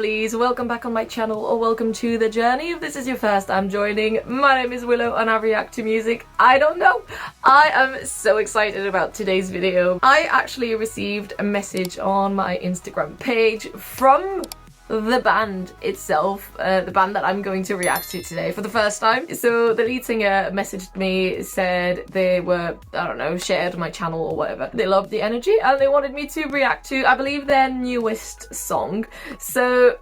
lovelies, welcome back on my channel, or welcome to the journey. If this is your first time joining, my name is Willow and I react to music. I don't know. I am so excited about today's video. I actually received a message on my Instagram page from the band itself, the band that I'm going to react to today for the first time. So the lead singer messaged me, said they were, I don't know, shared my channel or whatever. They loved the energy and they wanted me to react to, I believe, their newest song. So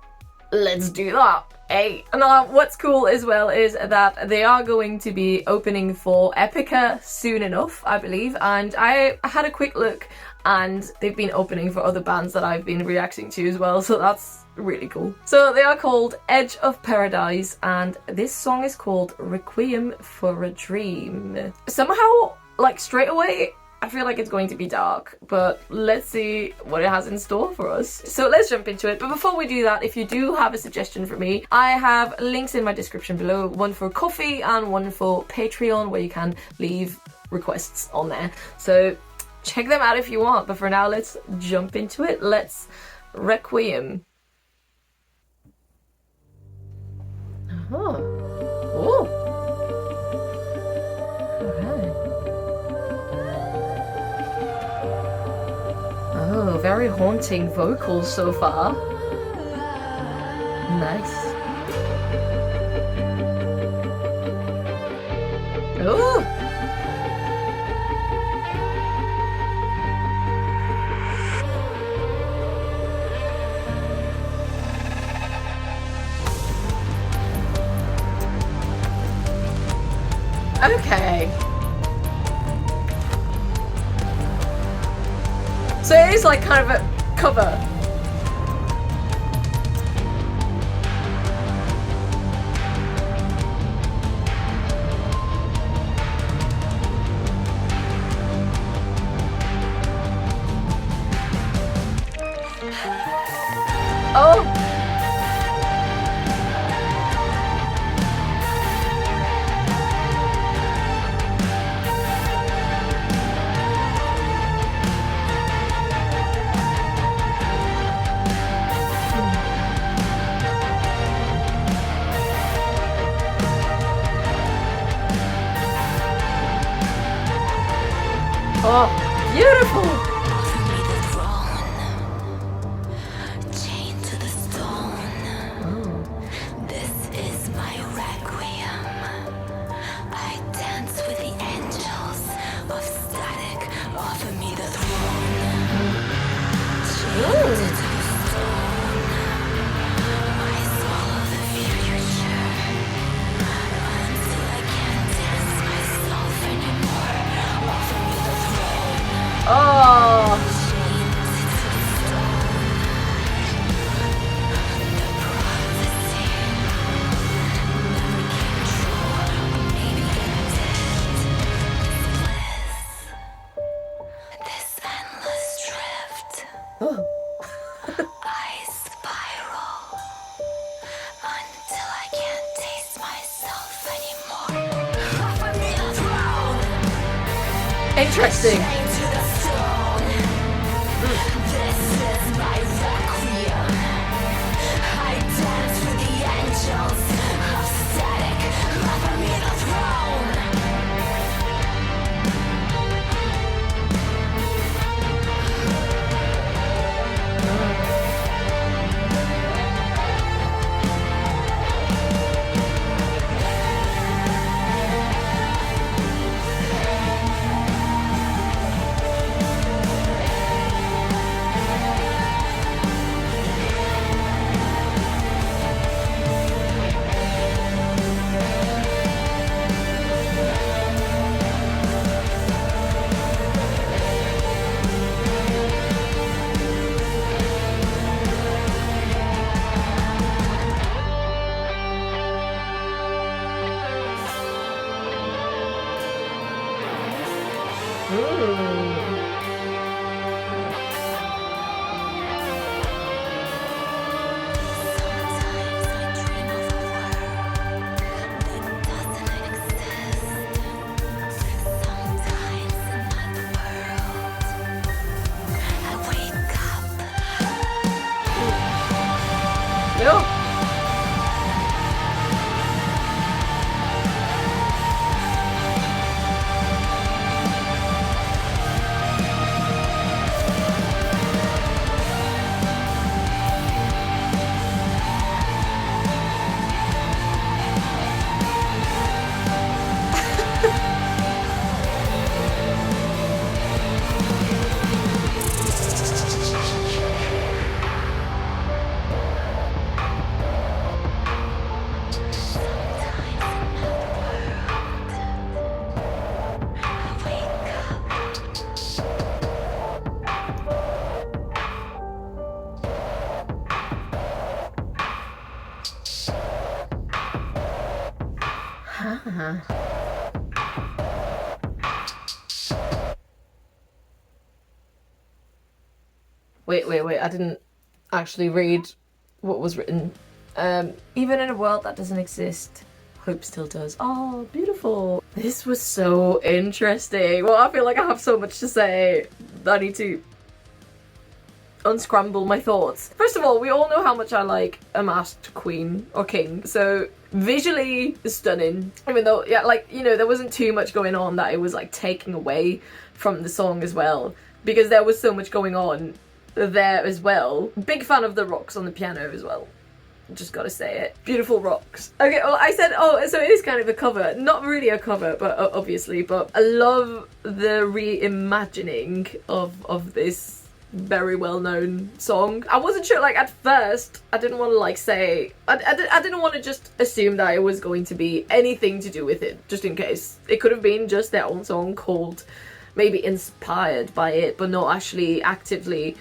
let's do that. Hey. Now, what's cool as well is that they are going to be opening for Epica soon enough, I believe, and I had a quick look and they've been opening for other bands that I've been reacting to as well, so that's really cool. So they are called Edge of Paradise and this song is called Requiem for a Dream. Somehow, like, straight away, I feel like it's going to be dark, but let's see what it has in store for us. So let's jump into it. But before we do that, if you do have a suggestion for me, I have links in my description below, one for Ko-fi and one for Patreon, where you can leave requests on there. So check them out if you want, but for now, let's jump into it. Let's Requiem. Oh. Oh, very haunting vocals so far. Nice. Oh! Okay. So it is like kind of a cover. Oh! Oh, beautiful! Chained to the stone. Oh. This is my requiem. I dance with the angels of static. Offer me the throne. Chained to the stone. I swallow the future until I can't dance myself anymore. Offer me the throne. Oh! This endless drift. Oh. I spiral until I can't taste myself anymore. Offer me the throne. Interesting. This is my requiem. I dance with the angels of static. Offer me the throne. Oh. Wait, I didn't actually read what was written. Even in a world that doesn't exist, hope still does. Oh, beautiful. This was so interesting. Well, I feel like I have so much to say. I need to unscramble my thoughts. First of all, we all know how much I like a masked queen or king, so visually stunning. Even though, yeah, like, you know, there wasn't too much going on that it was like taking away from the song as well, because there was so much going on there as well. Big fan of the rocks on the piano as well. Just gotta say it. Beautiful rocks. Okay, well, I said, oh, so it is kind of a cover. Not really a cover, but obviously, but I love the reimagining of this very well-known song. I wasn't sure, like, at first, I didn't want to, like, say, I didn't want to just assume that it was going to be anything to do with it, just in case. It could have been just their own song called, maybe inspired by it, but not actually actively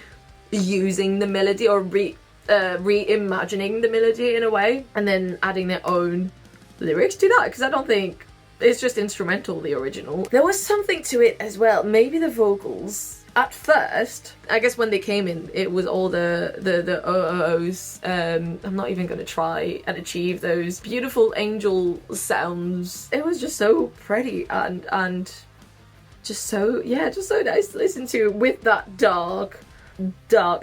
using the melody or reimagining the melody in a way, and then adding their own lyrics to that, because I don't think it's just instrumental, the original. There was something to it as well, maybe the vocals. At first, I guess when they came in, it was all the oh-oh-ohs. I'm not even gonna try and achieve those beautiful angel sounds. It was just so pretty and just so, yeah, just so nice to listen to with that dark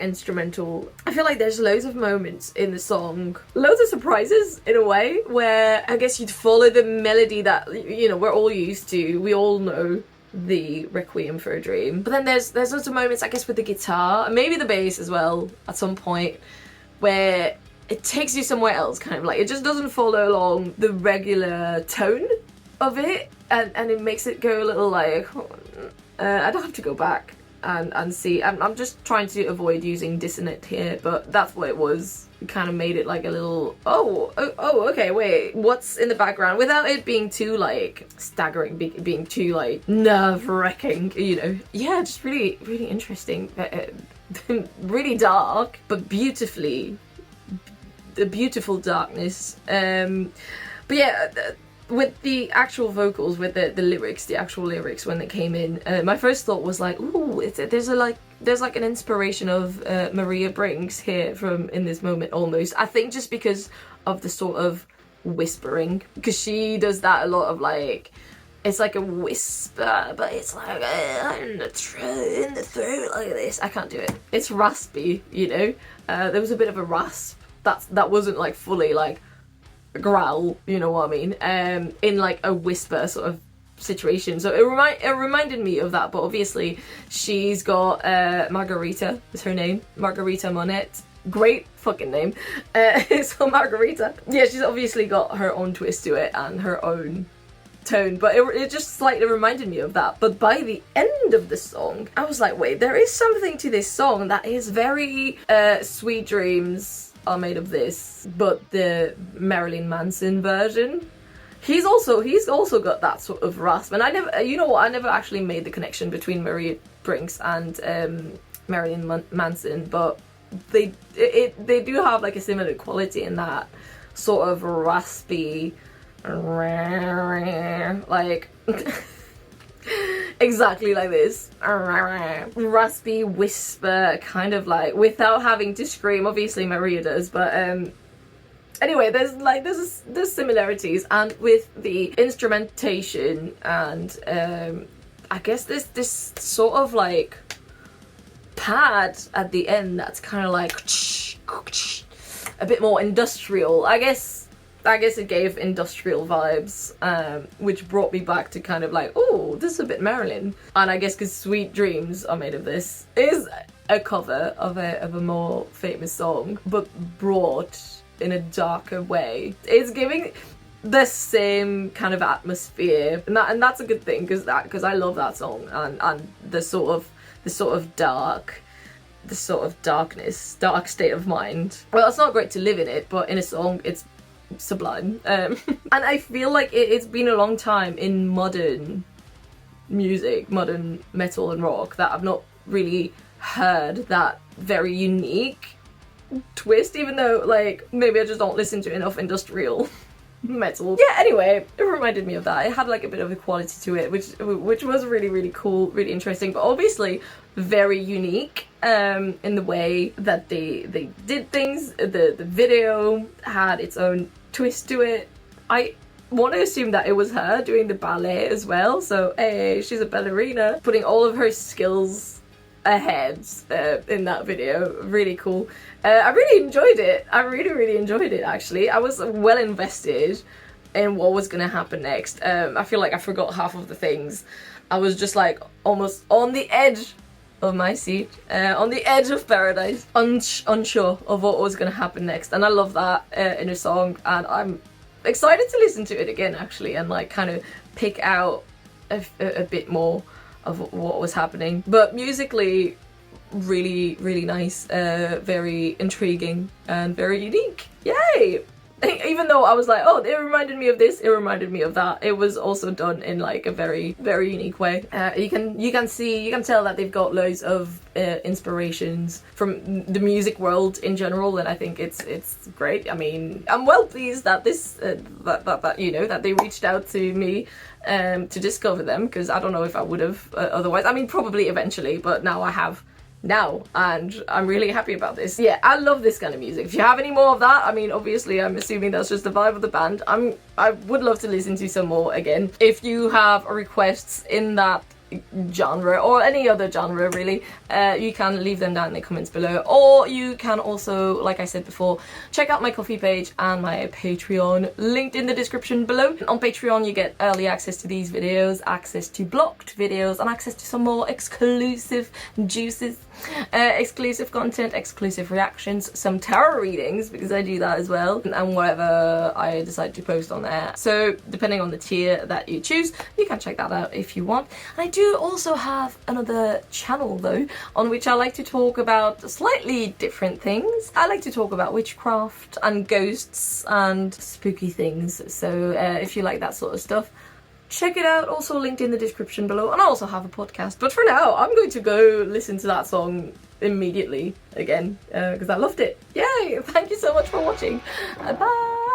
instrumental. I feel like there's loads of moments in the song, loads of surprises in a way, where I guess you'd follow the melody that, you know, we're all used to. We all know the Requiem for a Dream. But then there's lots of moments, I guess, with the guitar, and maybe the bass as well, at some point, where it takes you somewhere else, kind of like, it just doesn't follow along the regular tone of it, and it makes it go a little like, I'd have to go back and see. I'm just trying to avoid using dissonant here, but that's what it was. It kind of made it like a little, oh, okay, wait, what's in the background, without it being too like staggering, being too like nerve-wracking, you know. Yeah, just really interesting. Really dark, but beautifully, the beautiful darkness. But yeah, with the actual vocals, with the lyrics, the actual lyrics when they came in, my first thought was like, ooh, there's like an inspiration of Maria Brings here in this moment almost. I think just because of the sort of whispering, because she does that a lot of, like, it's like a whisper, but it's like in the throat like this. I can't do it. It's raspy, you know. There was a bit of a rasp that wasn't like fully like growl, you know what I mean, in like a whisper sort of situation. So it reminded me of that, but obviously she's got Margarita is her name, Margarita Monette. Great fucking name. So Margarita, yeah, she's obviously got her own twist to it and her own tone, but it just slightly reminded me of that. But by the end of the song, I was like, wait, there is something to this song that is very Sweet Dreams Are Made of This, but the Marilyn Manson version. He's also got that sort of rasp, and I never actually made the connection between Maria Brinks and Marilyn Manson, but they do have like a similar quality in that sort of raspy, like exactly like this raspy whisper, kind of like, without having to scream. Obviously Maria does, but anyway, there's similarities, and with the instrumentation and I guess this sort of like pad at the end that's kind of like a bit more industrial. I guess it gave industrial vibes, which brought me back to kind of like, oh, this is a bit Marilyn. And I guess because Sweet Dreams Are Made of This is a cover of a more famous song, but brought in a darker way. It's giving the same kind of atmosphere, and that's a good thing, because I love that song, and the sort of darkness, dark state of mind. Well, it's not great to live in it, but in a song it's sublime. And I feel like it's been a long time in modern music, modern metal and rock, that I've not really heard that very unique twist, even though like maybe I just don't listen to enough industrial metal. Yeah, anyway, it reminded me of that. It had like a bit of a quality to it, which was really, really cool, really interesting, but obviously very unique in the way that they did things. The video had its own twist to it. I want to assume that it was her doing the ballet as well, so hey, she's a ballerina, putting all of her skills ahead in that video. Really cool. I really enjoyed it. I really enjoyed it, actually. I was well invested in what was gonna happen next. I feel like I forgot half of the things. I was just like almost on the edge of my seat, on the edge of paradise, unsure of what was gonna happen next. And I love that in a song, and I'm excited to listen to it again, actually, and like kind of pick out a bit more of what was happening. But musically, really nice, very intriguing and very unique. Yay! Even though I was like, oh, it reminded me of this, it reminded me of that, it was also done in like a very unique way. You can tell that they've got loads of inspirations from the music world in general, and I think it's great. I mean, I'm well pleased that this that you know, that they reached out to me to discover them, because I don't know if I would have otherwise. I mean, probably eventually, but now I have. And I'm really happy about this. Yeah, I love this kind of music. If you have any more of that, I mean, obviously I'm assuming that's just the vibe of the band. I would love to listen to some more again. If you have requests in that genre, or any other genre really, you can leave them down in the comments below, or you can also, like I said before, check out my Ko-fi page and my Patreon, linked in the description below. On Patreon you get early access to these videos, access to blocked videos, and access to some more exclusive juices, exclusive content, exclusive reactions, some tarot readings, because I do that as well, and whatever I decide to post on there. So depending on the tier that you choose, you can check that out if you want. And I do also have another channel though, on which I like to talk about slightly different things. I like to talk about witchcraft and ghosts and spooky things, so if you like that sort of stuff, check it out, also linked in the description below. And I also have a podcast, but for now I'm going to go listen to that song immediately again, because I loved it. Yay! Thank you so much for watching. Bye!